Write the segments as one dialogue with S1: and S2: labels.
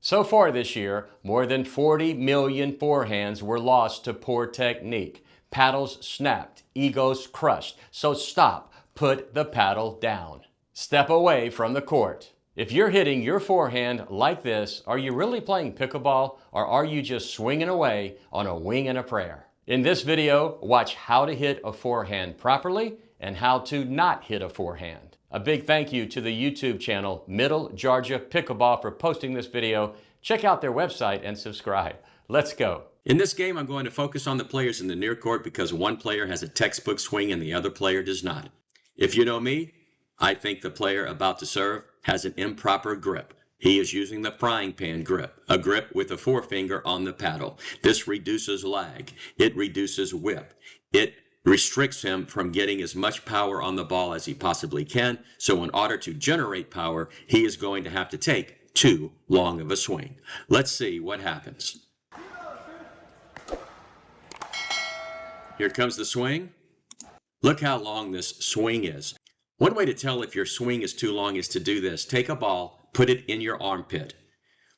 S1: So far this year, more than 40 million forehands were lost to poor technique. Paddles snapped, egos crushed. So stop, put the paddle down. Step away from the court. If you're hitting your forehand like this, are you really playing pickleball or are you just swinging away on a wing and a prayer? In this video, watch how to hit a forehand properly and how to not hit a forehand. A big thank you to the YouTube channel Middle Georgia Pickleball for posting this video. Check out their website and subscribe. Let's go.
S2: In this game, I'm going to focus on the players in the near court because one player has a textbook swing and the other player does not. If you know me, I think the player about to serve has an improper grip. He is using the frying pan grip, a grip with a forefinger on the paddle. This reduces lag. It reduces whip. It restricts him from getting as much power on the ball as he possibly can. So in order to generate power, he is going to have to take too long of a swing. Let's see what happens. Here comes the swing. Look how long this swing is. One way to tell if your swing is too long is to do this. Take a ball, put it in your armpit.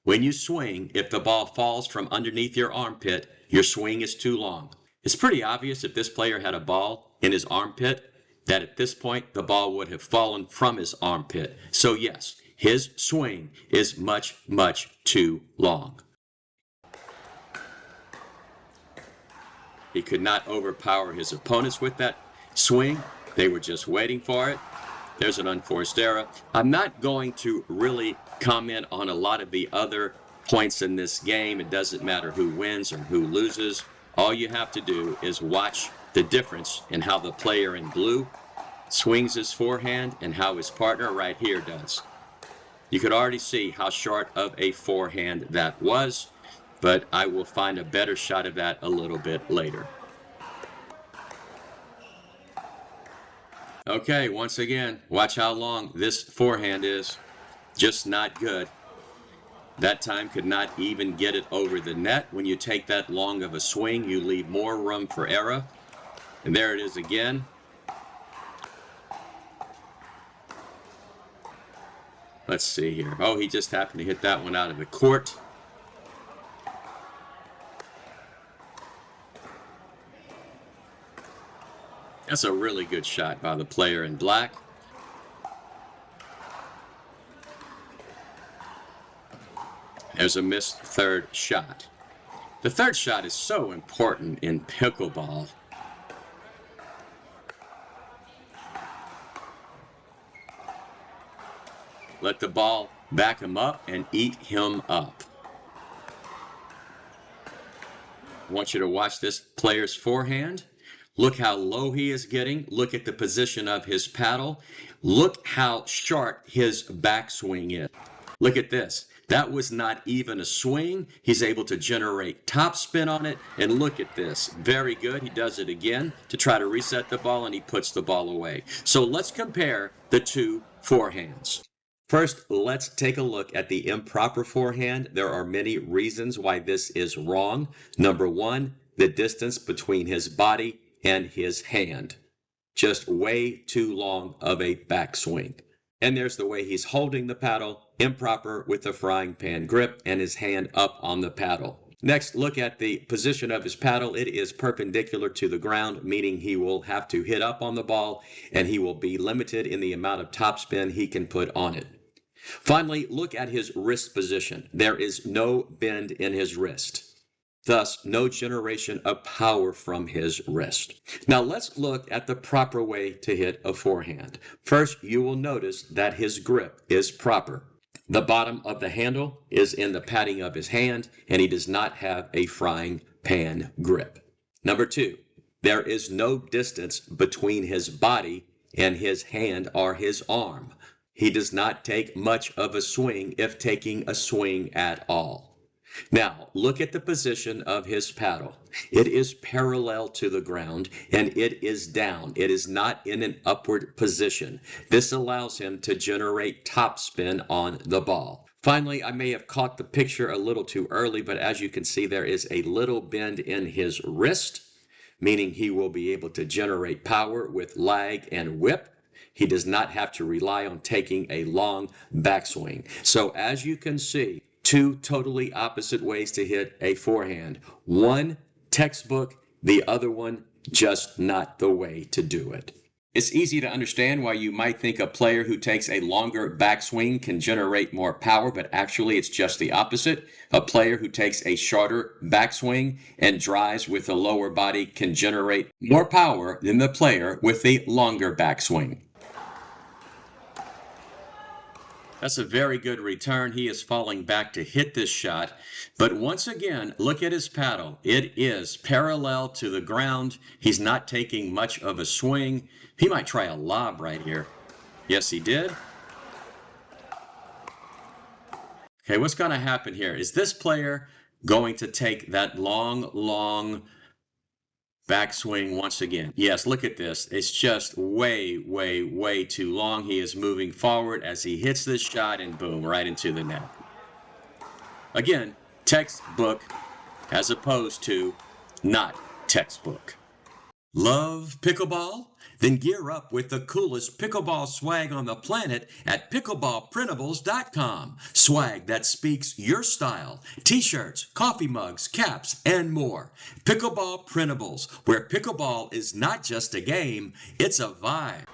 S2: When you swing, if the ball falls from underneath your armpit, your swing is too long. It's pretty obvious if this player had a ball in his armpit that at this point the ball would have fallen from his armpit. So yes, his swing is much, much too long. He could not overpower his opponents with that swing. They were just waiting for it. There's an unforced error. I'm not going to really comment on a lot of the other points in this game. It doesn't matter who wins or who loses. All you have to do is watch the difference in how the player in blue swings his forehand and how his partner right here does. You could already see how short of a forehand that was, but I will find a better shot of that a little bit later. Okay, once again, watch how long this forehand is. Just not good. That time could not even get it over the net. When you take that long of a swing, you leave more room for error. And there it is again. Let's see here. Oh, he just happened to hit that one out of the court. That's a really good shot by the player in black. There's a missed third shot. The third shot is so important in pickleball. Let the ball back him up and eat him up. I want you to watch this player's forehand. Look how low he is getting. Look at the position of his paddle. Look how sharp his backswing is. Look at this. That was not even a swing. He's able to generate topspin on it. And look at this. Very good. He does it again to try to reset the ball, and he puts the ball away. So let's compare the two forehands. First, let's take a look at the improper forehand. There are many reasons why this is wrong. Number one, the distance between his body and his hand. Just way too long of a backswing. And there's the way he's holding the paddle, improper with the frying pan grip and his hand up on the paddle. Next, look at the position of his paddle. It is perpendicular to the ground, meaning he will have to hit up on the ball and he will be limited in the amount of topspin he can put on it. Finally, look at his wrist position. There is no bend in his wrist. Thus, no generation of power from his wrist. Now let's look at the proper way to hit a forehand. First, you will notice that his grip is proper. The bottom of the handle is in the padding of his hand, and he does not have a frying pan grip. Number two, there is no distance between his body and his hand or his arm. He does not take much of a swing, if taking a swing at all. Now, look at the position of his paddle. It is parallel to the ground, and it is down. It is not in an upward position. This allows him to generate topspin on the ball. Finally, I may have caught the picture a little too early, but as you can see, there is a little bend in his wrist, meaning he will be able to generate power with lag and whip. He does not have to rely on taking a long backswing. So as you can see, two totally opposite ways to hit a forehand. One textbook, the other one just not the way to do it. It's easy to understand why you might think a player who takes a longer backswing can generate more power, but actually it's just the opposite. A player who takes a shorter backswing and drives with a lower body can generate more power than the player with the longer backswing. That's a very good return. He is falling back to hit this shot. But once again, look at his paddle. It is parallel to the ground. He's not taking much of a swing. He might try a lob right here. Yes, he did. Okay, what's going to happen here? Is this player going to take that long backswing once again? Yes, look at this. It's just way too long. He is moving forward as he hits this shot and boom, right into the net. Again, textbook as opposed to not textbook. Love pickleball? Then gear up with the coolest pickleball swag on the planet at pickleballprintables.com. Swag that speaks your style. T-shirts, coffee mugs, caps, and more. Pickleball Printables, where pickleball is not just a game, it's a vibe.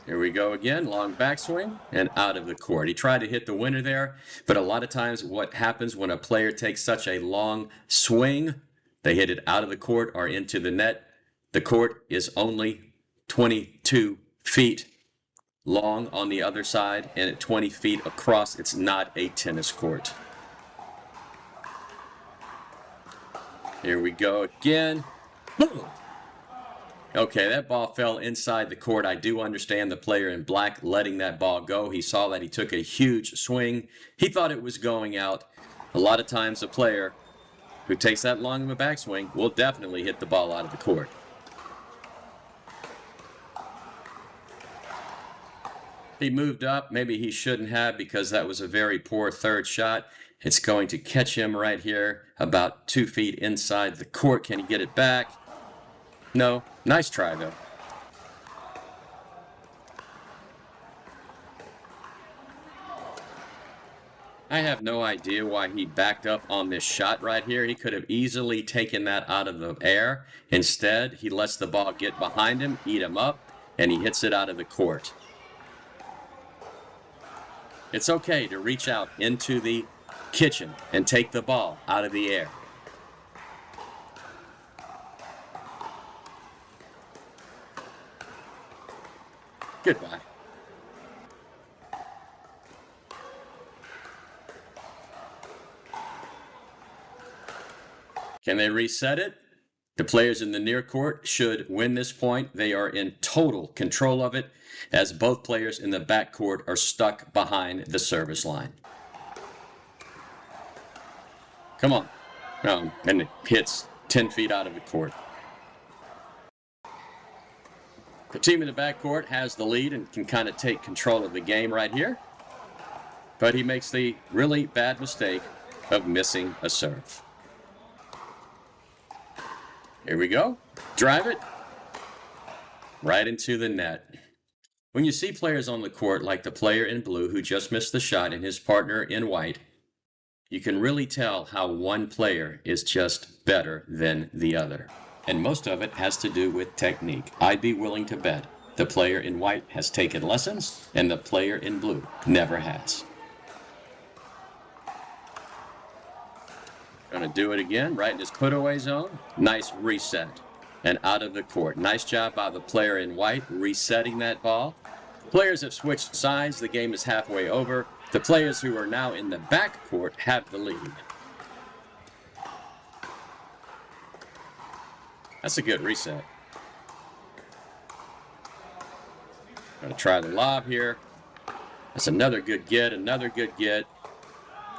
S2: Here we go again, long backswing and out of the court. He tried to hit the winner there, but a lot of times what happens when a player takes such a long swing, they hit it out of the court or into the net. The court is only 22 feet long on the other side, and at 20 feet across, it's not a tennis court. Here we go again. Boom! Okay, that ball fell inside the court. I do understand the player in black letting that ball go. He saw that he took a huge swing. He thought it was going out. A lot of times a player who takes that long of a backswing will definitely hit the ball out of the court. He moved up. Maybe he shouldn't have because that was a very poor third shot. It's going to catch him right here about 2 feet inside the court. Can he get it back? No. Nice try, though. I have no idea why he backed up on this shot right here. He could have easily taken that out of the air. Instead, he lets the ball get behind him, eat him up, and he hits it out of the court. It's okay to reach out into the kitchen and take the ball out of the air. Goodbye. Can they reset it? The players in the near court should win this point. They are in total control of it, as both players in the back court are stuck behind the service line. Come on. And it hits 10 feet out of the court. The team in the backcourt has the lead and can kind of take control of the game right here. But he makes the really bad mistake of missing a serve. Here we go. Drive it. Right into the net. When you see players on the court like the player in blue who just missed the shot and his partner in white, you can really tell how one player is just better than the other. And most of it has to do with technique. I'd be willing to bet the player in white has taken lessons and the player in blue never has. Gonna do it again, right in his put-away zone. Nice reset and out of the court. Nice job by the player in white resetting that ball. Players have switched sides. The game is halfway over. The players who are now in the back court have the lead. That's a good reset. Gonna try the lob here. That's another good get, another good get.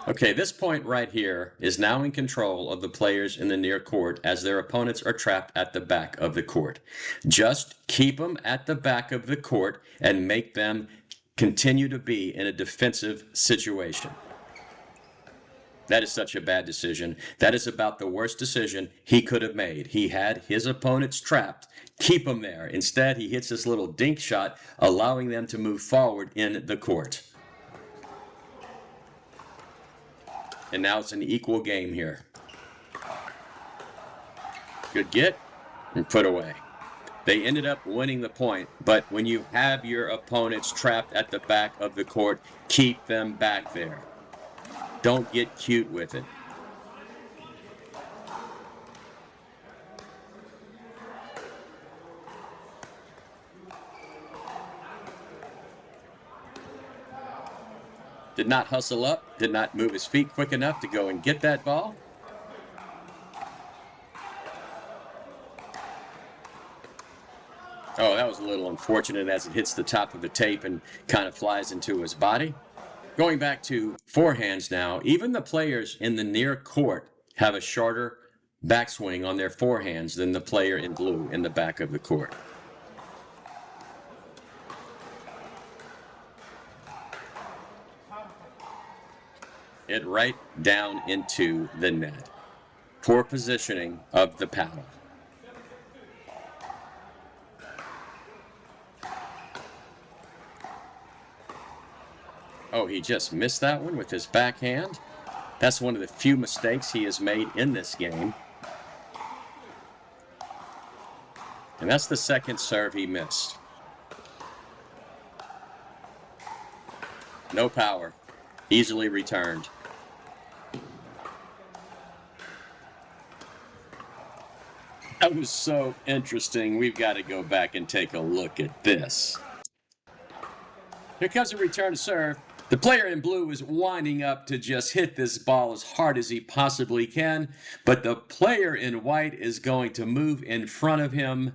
S2: Okay, this point right here is now in control of the players in the near court as their opponents are trapped at the back of the court. Just keep them at the back of the court and make them continue to be in a defensive situation. That is such a bad decision. That is about the worst decision he could have made. He had his opponents trapped. Keep them there. Instead, he hits this little dink shot, allowing them to move forward in the court. and now it's an equal game here. Good get, and put away. They ended up winning the point, but when you have your opponents trapped at the back of the court, keep them back there. Don't get cute with it. Did not hustle up, did not move his feet quick enough to go and get that ball. Oh, that was a little unfortunate as it hits the top of the tape and kind of flies into his body. Going back to forehands now, even the players in the near court have a shorter backswing on their forehands than the player in blue in the back of the court. It right down into the net. Poor positioning of the paddle. Oh, he just missed that one with his backhand. That's one of the few mistakes he has made in this game. And that's the second serve he missed. No power. Easily returned. That was so interesting. We've got to go back and take a look at this. Here comes a return to serve. The player in blue is winding up to just hit this ball as hard as he possibly can, but the player in white is going to move in front of him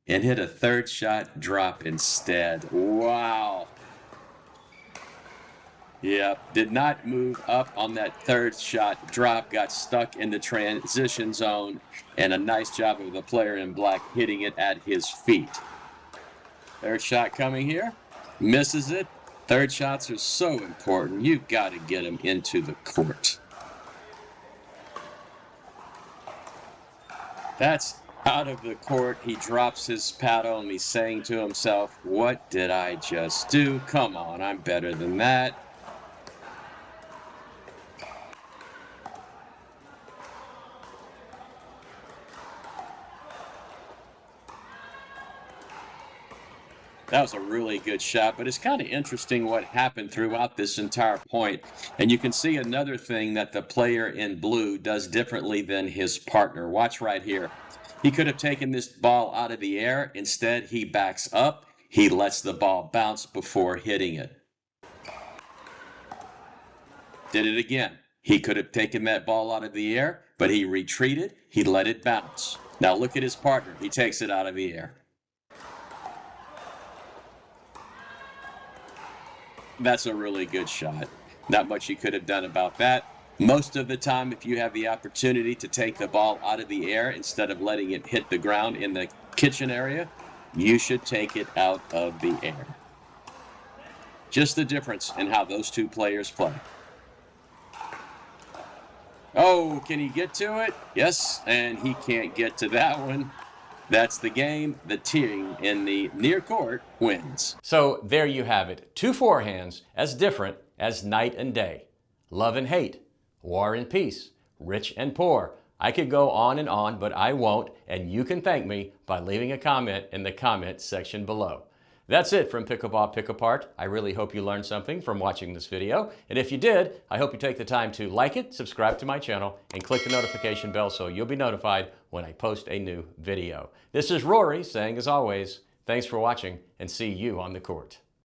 S2: and hit a third shot drop instead. Wow. Yeah, did not move up on that third shot drop, got stuck in the transition zone, and a nice job of the player in black hitting it at his feet. Third shot coming here, misses it. Third shots are so important. You've got to get them into the court. That's out of the court. He drops his paddle and he's saying to himself, what did I just do? Come on, I'm better than that. That was a really good shot, but it's kind of interesting what happened throughout this entire point. And you can see another thing that the player in blue does differently than his partner. Watch right here. He could have taken this ball out of the air. Instead, he backs up. He lets the ball bounce before hitting it. Did it again. He could have taken that ball out of the air, but he retreated. He let it bounce. Now look at his partner. He takes it out of the air. That's a really good shot. Not much you could have done about that. Most of the time, if you have the opportunity to take the ball out of the air instead of letting it hit the ground in the kitchen area, you should take it out of the air. Just the difference in how those two players play. Oh, can he get to it? Yes, and he can't get to that one. That's the game. The team in the near court wins.
S1: So there you have it. Two forehands as different as night and day. Love and hate. War and peace. Rich and poor. I could go on and on, but I won't, and you can thank me by leaving a comment in the comment section below. That's it from Pickleball Pick Apart. I really hope you learned something from watching this video. And if you did, I hope you take the time to like it, subscribe to my channel, and click the notification bell so you'll be notified when I post a new video. This is Rory saying, as always, thanks for watching and see you on the court.